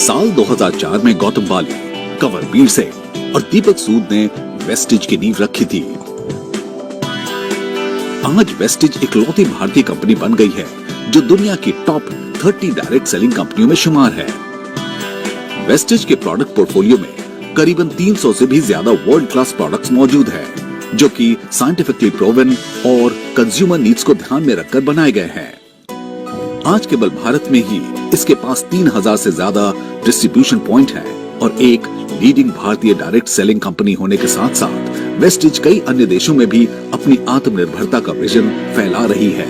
साल 2004 में गौतम वाली, कंवरवीर सिंह और दीपक सूद ने वेस्टिज की नींव रखी थी। आज वेस्टिज इकलौती भारतीय कंपनी बन गई है जो दुनिया की टॉप 30 डायरेक्ट सेलिंग कंपनियों में शुमार है। वेस्टिज के प्रोडक्ट पोर्टफोलियो में करीबन 300 से भी ज्यादा वर्ल्ड क्लास प्रोडक्ट्स मौजूद है जो कि साइंटिफिकली प्रूवन और कंज्यूमर नीड्स को ध्यान में रखकर बनाए गए हैं। आज केवल भारत में ही इसके पास 3000 से ज्यादा डिस्ट्रीब्यूशन पॉइंट है और एक लीडिंग भारतीय डायरेक्ट सेलिंग कंपनी होने के साथ साथ वेस्टिज कई अन्य देशों में भी अपनी आत्मनिर्भरता का विजन फैला रही है।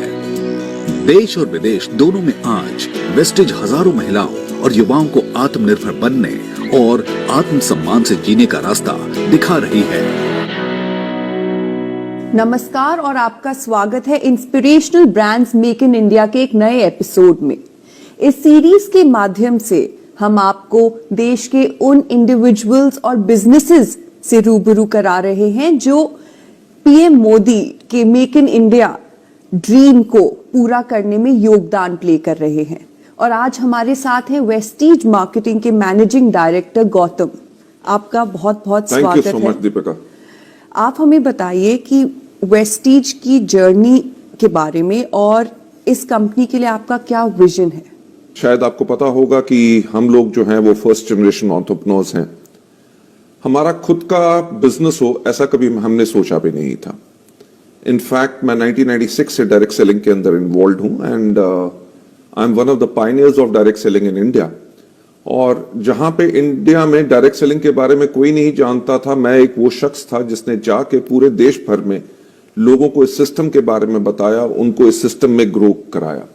देश और विदेश दोनों में आज वेस्टिज हजारों महिलाओं और युवाओं को आत्मनिर्भर बनने और आत्मसम्मान से जीने का रास्ता दिखा रही है। नमस्कार और आपका स्वागत है inspirational brands make in India के एक नए एपिसोड में। इस सीरीज के माध्यम से हम आपको देश के उन इंडिविजुअल्स और बिजनेसेस से रूबरू करा रहे हैं जो पीएम मोदी के मेक इन इंडिया ड्रीम को पूरा करने में योगदान प्ले कर रहे हैं। और आज हमारे साथ हैं वेस्टिज मार्केटिंग के मैनेजिंग डायरेक्टर गौतम। आपका बहुत बहुत स्वागत है। Thank you so much Deepika. आप हमें बताइए कि वेस्टिज की जर्नी के बारे में और इस कंपनी के लिए आपका क्या विजन है। शायद आपको पता होगा कि हम लोग जो हैं वो फर्स्ट जनरेशन एंटरप्रेन्योर्स हैं। हमारा खुद का बिजनेस हो ऐसा कभी हमने सोचा भी नहीं था। इनफैक्ट मैं 1996 से डायरेक्ट सेलिंग के अंदर इन्वॉल्व हूं and I M one of the pioneers of direct selling in India. और जहां पे इंडिया में डायरेक्ट सेलिंग के बारे में कोई नहीं जानता था, मैं एक वो शख्स था जिसने जाके पूरे देश भर में लोगों को इस सिस्टम के बारे में बताया, उनको इस सिस्टम में ग्रो कराया।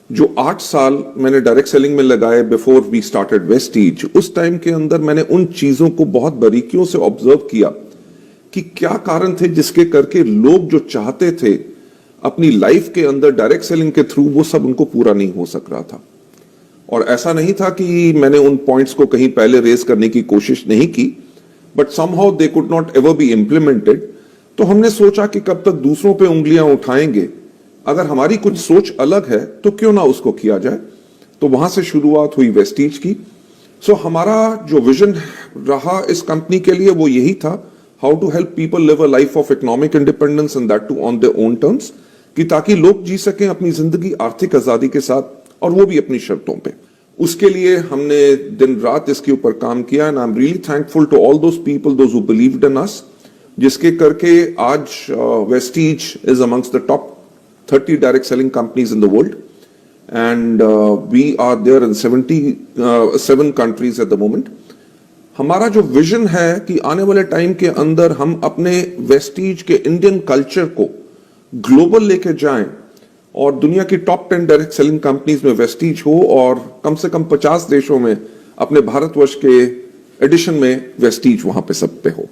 जो 8 साल मैंने डायरेक्ट सेलिंग में लगाए बिफोर वी स्टार्टेड वेस्टिज, उस टाइम के अंदर मैंने उन चीजों को बहुत बारीकियों से ऑब्जर्व किया कि क्या कारण थे जिसके करके लोग जो चाहते थे अपनी लाइफ के अंदर डायरेक्ट सेलिंग के थ्रू, वो सब उनको पूरा नहीं हो सक रहा था। और ऐसा नहीं था कि मैंने उन पॉइंट्स को कहीं पहले रेज करने की कोशिश नहीं की, but somehow they could not ever be implemented. तो हमने सोचा कि कब तक दूसरों पे उंगलियां उठाएंगे, अगर हमारी कुछ सोच अलग है तो क्यों ना उसको किया जाए। तो वहां से शुरुआत हुई वेस्टिज की। सो हमारा जो विजन रहा इस कंपनी के लिए वो यही था, how to help people live a life of economic independence and that too on their own terms, कि ताकि लोग जी सकें अपनी जिंदगी आर्थिक आजादी के साथ और वो भी अपनी शर्तों पे। उसके लिए हमने दिन रात इसके ऊपर काम किया and I am really thankful to all those people those who believed in us, जिसके करके आज Vestige is amongst the top 30 direct selling companies in the world and we are there in 77 countries at the moment. हमारा जो vision है कि आने वाले time के अंदर हम अपने वेस्टिज के इंडियन कल्चर को ग्लोबल लेके जाएं और दुनिया की टॉप 10 डायरेक्ट सेलिंग कंपनीज में वेस्टिज हो और कम से कम 50 देशों में अपने भारतवर्ष के एडिशन में वेस्टिज वहां पे सब पे हो।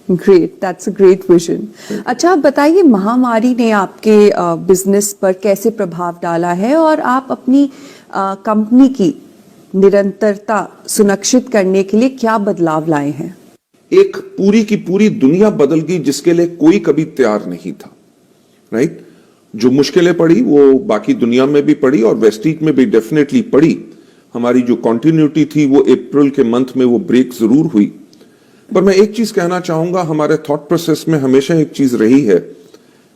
Great, that's a great vision. अच्छा, आप बताइए महामारी ने आपके बिजनेस पर कैसे प्रभाव डाला है और आप अपनी कंपनी की निरंतरता सुनिश्चित करने के लिए क्या बदलाव लाए हैं। एक पूरी की पूरी दुनिया बदल गई जिसके लिए कोई कभी तैयार नहीं था, राइट? जो मुश्किलें पड़ी वो बाकी दुनिया में भी पड़ी और वेस्टिज में भी डेफिनेटली पड़ी। हमारी जो कंटिन्यूटी थी वो अप्रैल के मंथ में वो ब्रेक जरूर हुई। पर मैं एक चीज कहना चाहूंगा, हमारे थॉट प्रोसेस में हमेशा एक चीज रही है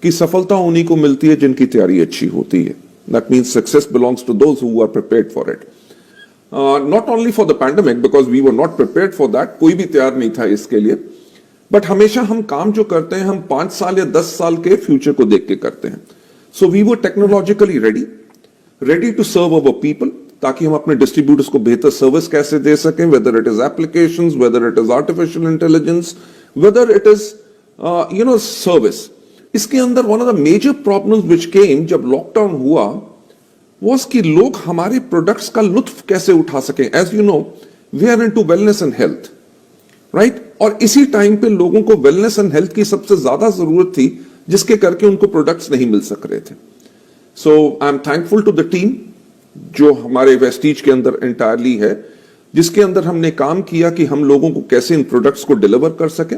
कि सफलता उन्हीं को मिलती है जिनकी तैयारी अच्छी होती है। That means success belongs to those who are prepared for it, not only for the pandemic because we were not prepared for that, कोई भी तैयार नहीं था इसके लिए। बट हमेशा हम काम जो करते हैं हम 5 साल या 10 साल के फ्यूचर को देख के करते हैं। So we were technologically ready to serve our people, ताकि हम अपने डिस्ट्रीब्यूटर्स को बेहतर सर्विस कैसे दे सकें, whether it is applications, whether it is artificial intelligence, whether it is service. इसके अंदर one of the major problems which came जब लॉकडाउन हुआ वाज कि लोग हमारे प्रोडक्ट्स का लुत्फ कैसे उठा सकें। As you know we are into wellness and health, right? और इसी टाइम पे लोगों को वेलनेस एंड हेल्थ की सबसे ज्यादा जरूरत थी, जिसके करके उनको प्रोडक्ट्स नहीं मिल सक रहे थे। So I am thankful to the team जो हमारे वेस्टिज के अंदर एंटायरली है, जिसके अंदर हमने काम किया कि हम लोगों को कैसे इन प्रोडक्ट्स को डिलीवर कर सके।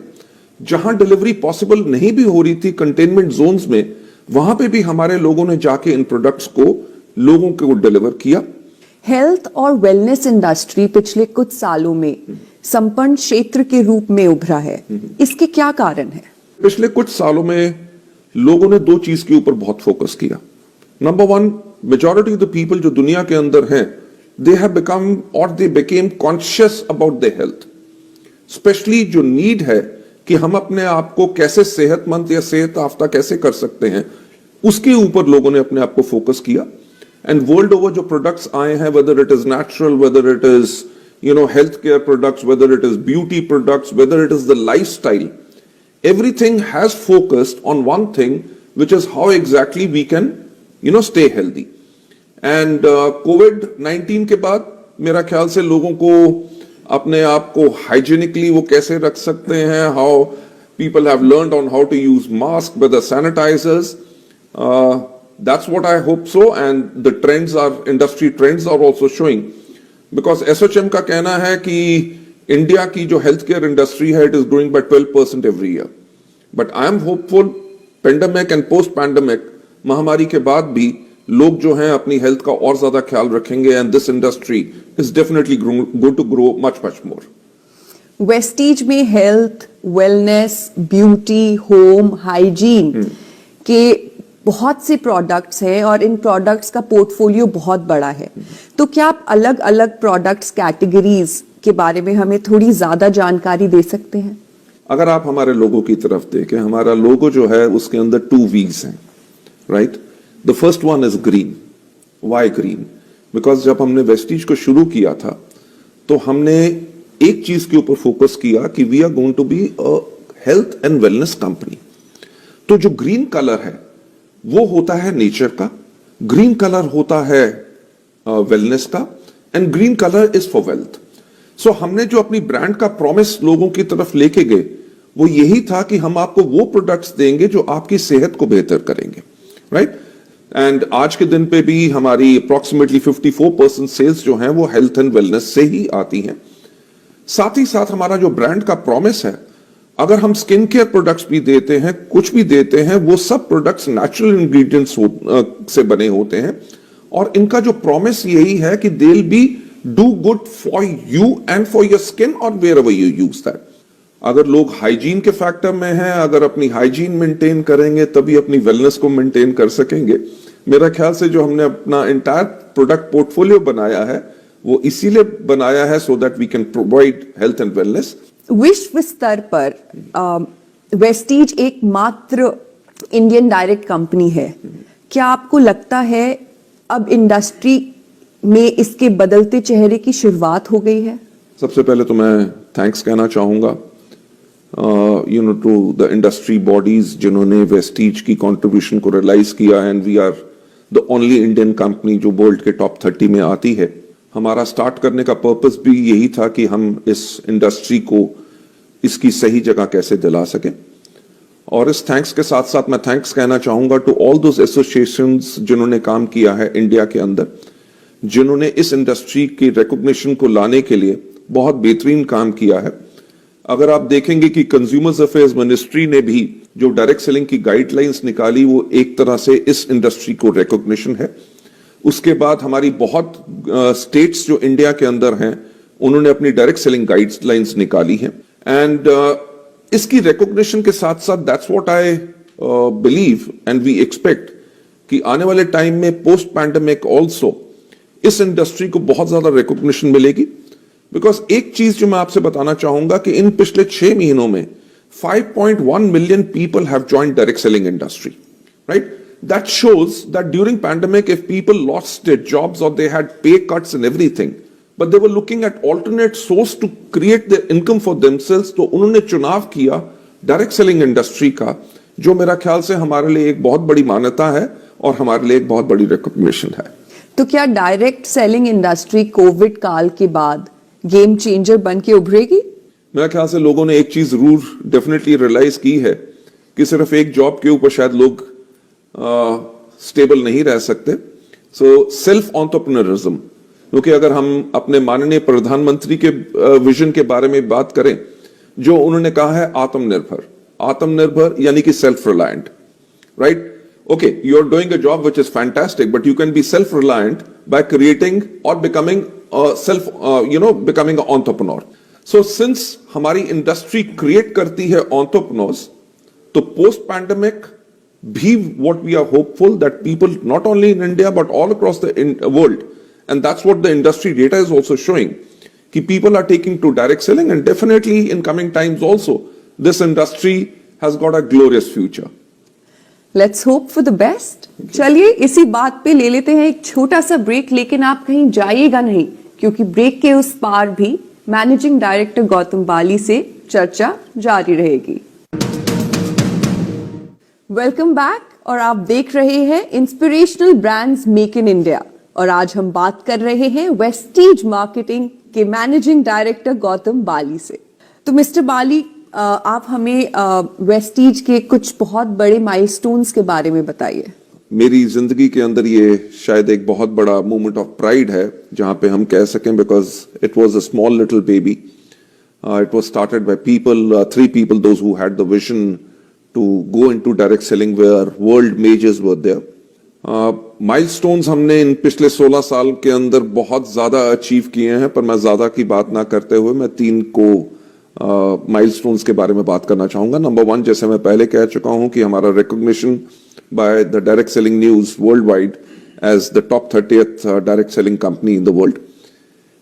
जहां डिलीवरी पॉसिबल नहीं भी हो रही थी कंटेनमेंट जोन्स में, वहां पे भी हमारे लोगों ने जाके इन प्रोडक्ट्स को लोगों को डिलीवर किया। हेल्थ और वेलनेस इंडस्ट्री पिछले कुछ सालों में संपन्न क्षेत्र के रूप में उभरा है, इसके क्या कारण है? पिछले कुछ सालों में लोगों ने दो चीज के ऊपर बहुत फोकस किया। Number one, majority of the people जो दुनिया के अंदर हैं, दे हैव बिकम और they became conscious about their health. Specially जो नीड है कि हम अपने आप को कैसे सेहतमंद या सेहत याफ्ता कैसे कर सकते हैं, उसके ऊपर लोगों ने अपने आप को फोकस किया। एंड वर्ल्ड ओवर जो प्रोडक्ट्स आए हैं, weather it is natural, weather it is health care products, weather it is beauty products, weather it is the lifestyle, everything has focused on one thing, which is how exactly we can stay healthy. And COVID-19 के बाद मेरा ख्याल से लोगों को अपने आप को हाइजीनिकली वो कैसे रख सकते हैं, how people have learned on how to use mask, whether sanitizers, that's what I hope so. And the trends are, industry trends are also showing, because SHM का कहना है कि इंडिया की जो हेल्थ केयर इंडस्ट्री है, it is growing by 12% every year. But I am hopeful, pandemic and post pandemic महामारी के बाद भी लोग जो हैं अपनी हेल्थ का और ज्यादा ख्याल रखेंगे, and this industry is definitely going to grow much much more. Vestige में health, wellness, beauty, home, hygiene के बहुत से प्रोडक्ट्स हैं और इन प्रोडक्ट्स का पोर्टफोलियो बहुत बड़ा है। तो क्या आप अलग अलग प्रोडक्ट्स कैटेगरीज के बारे में हमें थोड़ी ज्यादा जानकारी दे सकते हैं? अगर आप हमारे लोगो की तरफ देखें, हमारा लोगो जो है उसके अंदर 2 V's हैं, right? The first one is green. Why green? Because जब हमने वेस्टीज को शुरू किया था तो हमने एक चीज के ऊपर फोकस किया कि we are going to be a health and wellness company. तो जो ग्रीन कलर है वो होता है नेचर का, ग्रीन कलर होता है वेलनेस का, and green colour is for wealth. So हमने जो अपनी ब्रांड का प्रॉमिस लोगों की तरफ लेके गए वो यही था कि हम आपको वो प्रोडक्ट्स देंगे जो आपकी सेहत को बेहतर करेंगे, राइट? एंड आज के दिन पे भी हमारी अप्रोक्सीमेटली 54% सेल्स जो हैं वो हेल्थ एंड वेलनेस से ही आती हैं। साथ ही साथ हमारा जो ब्रांड का प्रॉमिस है, अगर हम स्किन केयर प्रोडक्ट्स भी देते हैं, कुछ भी देते हैं, वो सब प्रोडक्ट्स नेचुरल इंग्रेडिएंट्स से बने होते हैं, और इनका जो प्रॉमिस यही है कि they will be do good for you and for your skin और wherever you use that. अगर लोग हाइजीन के फैक्टर में हैं, अगर अपनी हाइजीन मेंटेन करेंगे तभी अपनी वेलनेस को मेंटेन कर सकेंगे। मेरा ख्याल से जो हमने अपना एंटायर प्रोडक्ट पोर्टफोलियो बनाया है वो इसीलिए बनाया है so that we can provide health and wellness. विश्व स्तर पर वेस्टीज एकमात्र इंडियन डायरेक्ट कंपनी है। क्या आपको लगता है अब इंडस्ट्री में इसके बदलते चेहरे की शुरुआत हो गई है? सबसे पहले तो मैं थैंक्स कहना चाहूंगा टू द इंडस्ट्री बॉडीज जिन्होंने वेस्टीज की कंट्रीब्यूशन को रियलाइज किया, and we are the only Indian company जो वर्ल्ड के टॉप 30 में आती है। हमारा स्टार्ट करने का पर्पस भी यही था कि हम इस इंडस्ट्री को इसकी सही जगह कैसे दिला सकें। और इस थैंक्स के साथ साथ मैं थैंक्स कहना चाहूंगा टू ऑल दोज एसोसिएशंस जिन्होंने काम किया है इंडिया के अंदर, जिन्होंने इस इंडस्ट्री की रिकॉग्निशन को लाने के लिए बहुत बेहतरीन काम किया है। अगर आप देखेंगे कि कंज्यूमर्स अफेयर्स मिनिस्ट्री ने भी जो डायरेक्ट सेलिंग की गाइडलाइंस निकाली वो एक तरह से इस इंडस्ट्री को रिकॉग्निशन है। उसके बाद हमारी बहुत स्टेट्स जो इंडिया के अंदर हैं उन्होंने अपनी डायरेक्ट सेलिंग गाइडलाइंस निकाली हैं, एंड इसकी रिकॉग्निशन के साथ साथ that's what I believe and we expect कि आने वाले टाइम में पोस्ट पैंडेमिक ऑल्सो इस इंडस्ट्री को बहुत ज्यादा रिकॉग्निशन मिलेगी। बिकॉज एक चीज जो मैं आपसे बताना चाहूंगा कि इन पिछले 6 महीनों में 5.1 million people have joined direct selling industry, right? That shows that during pandemic, if people lost their jobs or they had pay cuts and everything, but they were looking at alternate source to create their income for themselves, तो उन्होंने चुनाव किया direct selling industry का, जो मेरा ख्याल से हमारे लिए एक बहुत बड़ी मान्यता है और हमारे लिए एक बहुत बड़ी रिकॉग्निशन है। तो क्या डायरेक्ट सेलिंग इंडस्ट्री कोविड काल के बाद गेम चेंजर बन के उभरेगी? मेरा ख्याल से लोगों ने एक चीज जरूर डेफिनेटली रियलाइज की है कि सिर्फ एक जॉब के ऊपर शायद लोग स्टेबल नहीं रह सकते। सो सेल्फ एंटरप्रेन्योरिज्म, क्योंकि अगर हम अपने माननीय प्रधानमंत्री के विजन के बारे में बात करें, जो उन्होंने कहा है आत्मनिर्भर, आत्मनिर्भर यानी कि self reliant, right? Okay, you are doing a job which is fantastic, but you can be self reliant by creating or becoming becoming an entrepreneur. So since हमारी industry create करती है entrepreneurs, तो post pandemic भी what we are hopeful that people not only in India but all across the world, and that's what the industry data is also showing, कि people are taking to direct selling, and definitely in coming times also this industry has got a glorious future. Let's hope for the best. चलिए इसी बात पे ले लेते हैं एक छोटा सा ब्रेक, लेकिन आप कहीं जाइएगा नहीं, क्योंकि ब्रेक के उस पार भी मैनेजिंग डायरेक्टर गौतम बाली से चर्चा जारी रहेगी। वेलकम बैक, और आप देख रहे हैं inspirational brands make in India, और आज हम बात कर रहे हैं वेस्टीज मार्केटिंग के मैनेजिंग डायरेक्टर गौतम बाली से। तो मिस्टर बाली, आप हमें वेस्टीज के कुछ बहुत बड़े माइलस्टोन्स के बारे में बताइए। मेरी जिंदगी के अंदर ये शायद एक बहुत बड़ा मोमेंट ऑफ प्राइड है, जहां पे हम कह सकें, because it was a small little baby, it was started by people, 3 people, those who had the vision to go into direct selling where world majors were there. Milestones हमने इन पिछले 16 साल के अंदर बहुत ज्यादा अचीव किए हैं, पर मैं ज्यादा की बात ना करते हुए मैं 3 को माइलस्टोन्स के बारे में बात करना चाहूंगा। नंबर 1, जैसे मैं पहले कह चुका हूं कि हमारा recognition by the direct selling news world wide as the top 30th direct selling company in the world.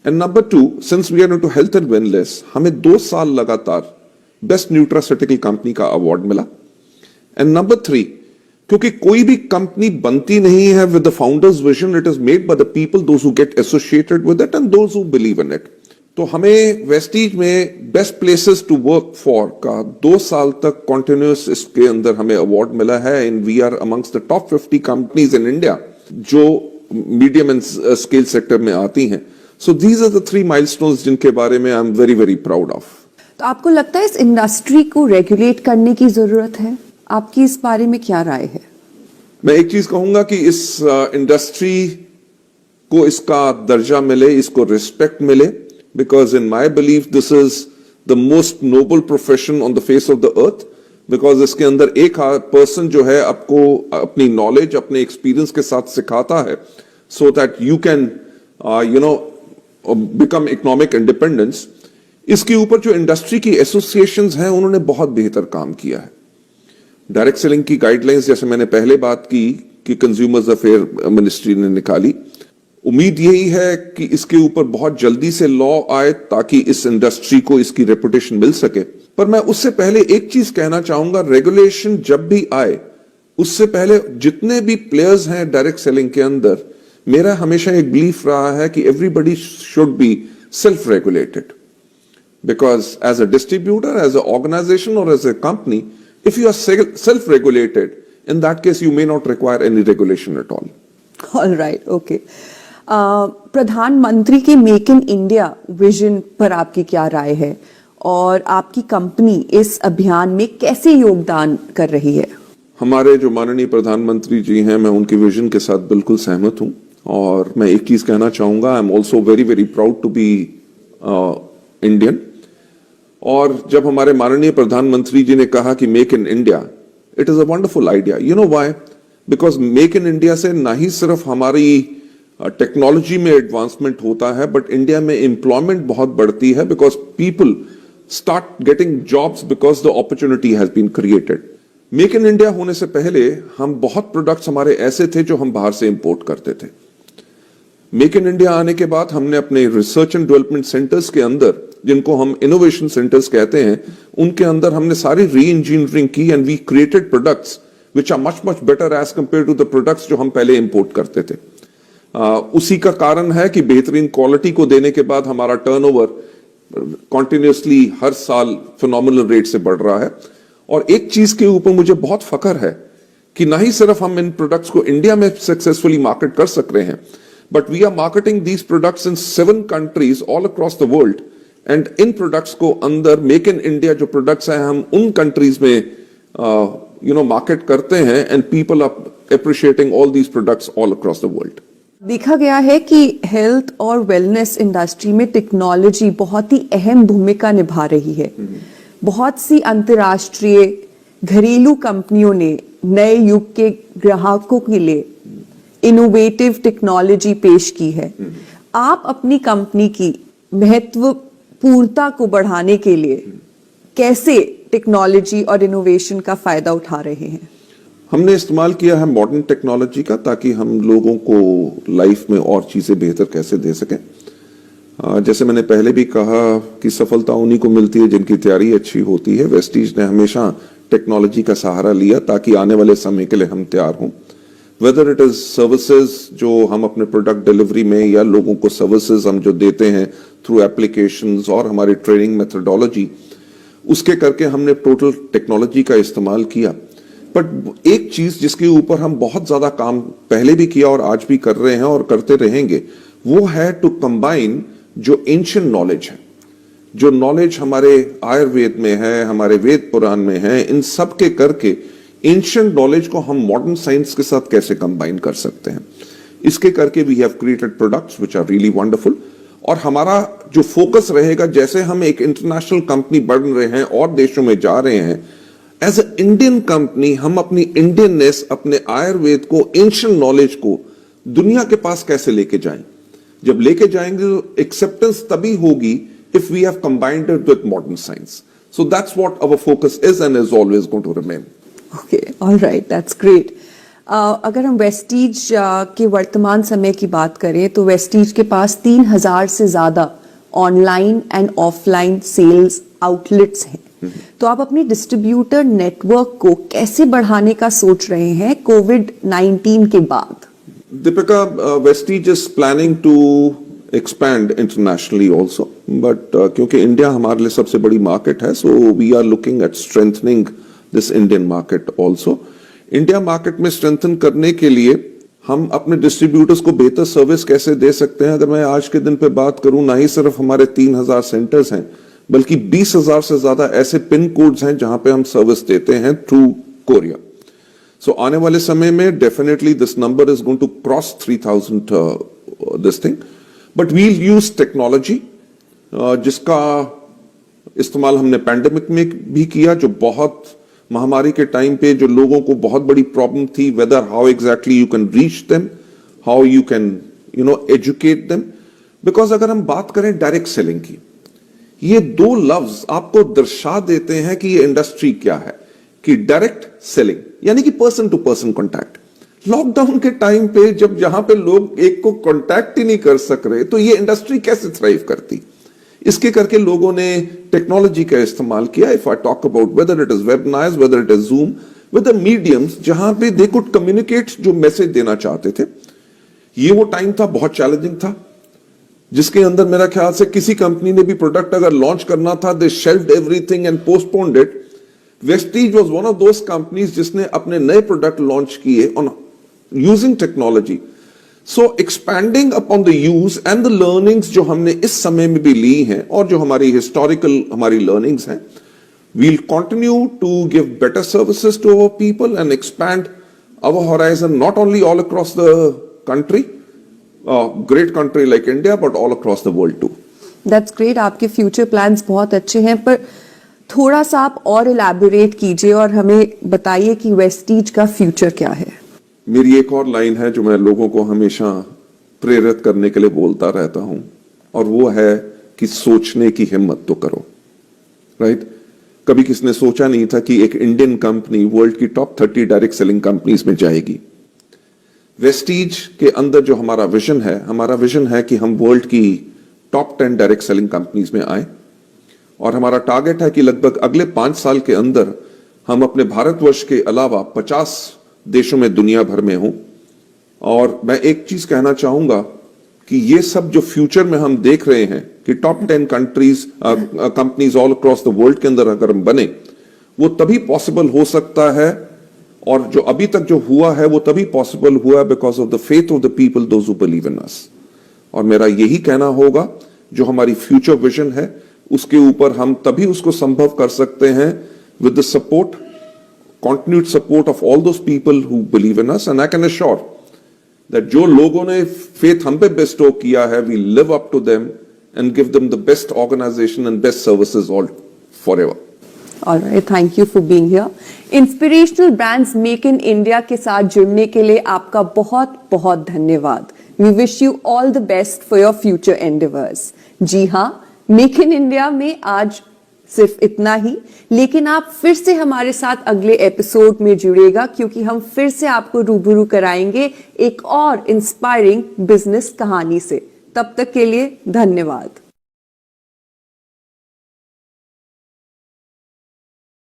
And number 2, since we are into health and wellness, हमें 2 साल लगातार बेस्ट न्यूट्रास्यूटिकल कंपनी का अवार्ड मिला। And number 3, क्योंकि कोई भी कंपनी बनती नहीं है with the founders vision, it is made by the people those who get associated with it and those who believe in it. तो हमें वेस्टीज में best places to work for का 2 साल तक कॉन्टिन्यूस इसके अंदर हमें अवार्ड मिला है, in we are amongst the top 50 companies in India जो मीडियम एंड स्केल सेक्टर में आती हैं। So these are the 3 milestones जिनके बारे में I am very very proud of. तो आपको लगता है इस इंडस्ट्री को रेगुलेट करने की जरूरत है? आपकी इस बारे में क्या राय है? मैं एक चीज कहूंगा कि इस इंडस्ट्री को इसका दर्जा मिले, इसको रिस्पेक्ट मिले, because in my belief this is the most noble profession on the face of the earth, because इसके अंदर एक person जो है आपको अपनी knowledge, अपने experience के साथ सिखाता है, so that you can become economic independence। इसके ऊपर जो इंडस्ट्री की एसोसिएशंस हैं उन्होंने बहुत बेहतर काम किया है। डायरेक्ट सेलिंग की गाइडलाइंस, जैसे मैंने पहले बात की कि कंज्यूमर्स अफेयर मिनिस्ट्री ने निकाली, उम्मीद यही है कि इसके ऊपर बहुत जल्दी से लॉ आए ताकि इस इंडस्ट्री को इसकी रेपुटेशन मिल सके। पर मैं उससे पहले एक चीज कहना चाहूंगा, रेगुलेशन जब भी आए उससे पहले जितने भी प्लेयर्स हैं डायरेक्ट सेलिंग के अंदर, मेरा हमेशा एक बिलीफ रहा है कि everybody should be self regulated, because as a distributor, as a organisation और as a company, if you are self regulated, in that case you may not require any regulation at all. All right, okay. प्रधानमंत्री के make in India vision पर आपकी क्या राय है, और आपकी company इस अभियान में कैसे योगदान कर रही है? हमारे जो माननीय प्रधानमंत्री जी हैं, मैं उनके विजन के साथ बिल्कुल सहमत हूं, और मैं एक चीज कहना चाहूंगा, I am also very very proud to be Indian. और जब हमारे माननीय प्रधानमंत्री जी ने कहा कि make in India, it is a wonderful idea. You know why? Because make in India से ना ही सिर्फ हमारी टेक्नोलॉजी में एडवांसमेंट होता है, बट इंडिया में एम्प्लॉयमेंट बहुत बढ़ती है, because people start getting jobs because the opportunity has been created. Make in India होने से पहले हम बहुत प्रोडक्ट्स हमारे ऐसे थे जो हम बाहर से इंपोर्ट करते थे। मेक इन इंडिया आने के बाद हमने अपने रिसर्च एंड डेवलपमेंट सेंटर्स के अंदर, जिनको हम इनोवेशन सेंटर्स कहते हैं, उनके अंदर हमने सारी री इंजीनियरिंग की, and we created products which are much much better as compare to the products जो हम पहले इंपोर्ट करते थे। उसी का कारण है कि बेहतरीन क्वालिटी को देने के बाद हमारा टर्नओवर कॉन्टिन्यूसली हर साल फिनोमिनल रेट से बढ़ रहा है। और एक चीज के ऊपर मुझे बहुत फख्र है कि ना ही सिर्फ हम इन प्रोडक्ट्स को इंडिया में सक्सेसफुली मार्केट कर सक रहे हैं, but we are marketing these products in 7 countries all across the world. And इन प्रोडक्ट्स को अंदर मेक इन इंडिया जो प्रोडक्ट्स हैं, हम उन कंट्रीज में मार्केट करते हैं, and people are appreciating all these products all across the world. देखा गया है कि हेल्थ और वेलनेस इंडस्ट्री में टेक्नोलॉजी बहुत ही अहम भूमिका निभा रही है। बहुत सी अंतर्राष्ट्रीय घरेलू कंपनियों ने नए युग के ग्राहकों के लिए इनोवेटिव टेक्नोलॉजी पेश की है। आप अपनी कंपनी की महत्वपूर्णता को बढ़ाने के लिए कैसे टेक्नोलॉजी और इनोवेशन का फायदा उठा रहे हैं? हमने इस्तेमाल किया है मॉडर्न टेक्नोलॉजी का, ताकि हम लोगों को लाइफ में और चीजें बेहतर कैसे दे सकें। जैसे मैंने पहले भी कहा कि सफलता उन्हीं को मिलती है जिनकी तैयारी अच्छी होती है। वेस्टीज ने हमेशा टेक्नोलॉजी का सहारा लिया ताकि आने वाले समय के लिए हम तैयार हों। वेदर इट इज सर्विसेज जो हम अपने प्रोडक्ट डिलीवरी में, या लोगों को सर्विसेज हम जो देते हैं थ्रू एप्लीकेशंस और हमारी ट्रेनिंग मेथोडोलॉजी, उसके करके हमने टोटल टेक्नोलॉजी का इस्तेमाल किया। बट एक चीज जिसके ऊपर हम बहुत ज्यादा काम पहले भी किया और आज भी कर रहे हैं और करते रहेंगे, वो है टू कंबाइन जो एंशिएंट नॉलेज है, जो नॉलेज हमारे आयुर्वेद में है, हमारे वेद पुराण में है, इन सब के करके एंशिएंट नॉलेज को हम मॉडर्न साइंस के साथ कैसे कंबाइन कर सकते हैं। इसके करके we have created products which are really wonderful. और हमारा जो फोकस रहेगा, जैसे हम एक इंटरनेशनल कंपनी बढ़ रहे हैं और देशों में जा रहे हैं, एज ए इंडियन कंपनी हम अपनी इंडियननेस, अपने आयुर्वेद को, एंशिएंट नॉलेज को दुनिया के पास कैसे लेके जाएं। जब लेके जाएंगे तो एक्सेप्टेंस तभी होगी if we have combined it with modern science. So that's what our focus is and is always going to remain. Okay, all right, that's great. अगर हम वेस्टीज के वर्तमान समय की बात करें तो वेस्टीज के पास 3000 से ज्यादा online and offline sales outlets हैं। तो आप अपनी डिस्ट्रीब्यूटर नेटवर्क को कैसे बढ़ाने का सोच रहे हैं कोविड-19 के बाद? Deepika, Vestige is planning to expand internationally also, but क्योंकि इंडिया हमारे लिए सबसे बड़ी मार्केट है, so we are looking at strengthening this Indian market also. India market में स्ट्रेंथन करने के लिए हम अपने डिस्ट्रीब्यूटर्स को बेहतर सर्विस कैसे दे सकते हैं। अगर मैं आज के दिन पे बात करूं, ना ही सिर्फ हमारे 3000 सेंटर्स हैं, बल्कि 20,000 से ज्यादा ऐसे पिन कोड्स हैं जहां पे हम सर्विस देते हैं थ्रू कोरिया। सो आने वाले समय में definitely this number is going to cross 3000 this thing, but we'll use technology, जिसका इस्तेमाल हमने पैंडेमिक में भी किया, जो बहुत महामारी के टाइम पे जो लोगों को बहुत बड़ी प्रॉब्लम थी, whether how exactly you can reach them, how you can educate them. Because अगर हम बात करें डायरेक्ट सेलिंग की, ये दो लफ्ज आपको दर्शा देते हैं कि ये इंडस्ट्री क्या है। कि डायरेक्ट सेलिंग यानी कि person to person contact. Lockdown के टाइम पे जब जहां पे लोग एक को कॉन्टैक्ट ही नहीं कर सक रहे, तो ये इंडस्ट्री कैसे थ्राइव करती। इसके करके लोगों ने टेक्नोलॉजी का इस्तेमाल किया। If I talk about whether it is webinars, whether it is Zoom, with the mediums जहां पे दे कुड कम्युनिकेट जो मैसेज देना चाहते थे। ये वो टाइम था, बहुत चैलेंजिंग था, जिसके अंदर मेरा ख्याल से किसी कंपनी ने भी प्रोडक्ट अगर लॉन्च करना था, they shelved everything and postponed it. Vestige was one of those companies जिसने अपने नए प्रोडक्ट लॉन्च किए on using technology. So expanding upon the use and the learnings जो हमने इस समय में भी ली हैं और जो हमारी हिस्टोरिकल हमारी लर्निंग्स हैं, we'll continue to give better services to our people and expand our horizon not only all across the country, great country like India, but all across the world too. That's great. आपके future plans बहुत अच्छे हैं, पर थोड़ा सा आप और elaborate कीजिए और हमें बताइए कि वेस्टीज का फ्यूचर क्या है। मेरी एक और लाइन है जो मैं लोगों को हमेशा प्रेरित करने के लिए बोलता रहता हूं, और वो है कि सोचने की हिम्मत तो करो। राइट? कभी किसने सोचा नहीं था कि एक इंडियन कंपनी वर्ल्ड की टॉप 30 डायरेक्ट सेलिंग कंपनीज में जाएगी। वेस्टीज के अंदर जो हमारा विजन है कि हम वर्ल्ड की टॉप 10 डायरेक्ट सेलिंग कंपनीज में आए, और हमारा टारगेट है कि लगभग अगले 5 साल के अंदर हम अपने भारतवर्ष के अलावा 50 देशों में दुनिया भर में हों। और मैं एक चीज कहना चाहूंगा कि ये सब जो फ्यूचर में हम देख रहे हैं कि top 10 companies all across the world के अंदर अगर हम बने, वो तभी पॉसिबल हो सकता है, और जो अभी तक जो हुआ है वो तभी पॉसिबल हुआ because of the faith of the people those who believe in us. और मेरा यही कहना होगा, जो हमारी फ्यूचर विजन है उसके ऊपर हम तभी उसको संभव कर सकते हैं with the support, continued support of all those people who believe in us, and I can assure that जो लोगों ने faith हम पे bestow किया है, we live up to them and give them the best organization and best services all forever. All right, thank you for being here. Inspirational brands make in India के साथ जुड़ने के लिए आपका बहुत बहुत धन्यवाद. We wish you all the best for your future endeavours. जी हाँ, मेक इन इंडिया में आज सिर्फ इतना ही, लेकिन आप फिर से हमारे साथ अगले एपिसोड में जुड़ेगा क्योंकि हम फिर से आपको रूबरू कराएंगे एक और इंस्पायरिंग बिजनेस कहानी से. तब तक के लिए धन्यवाद.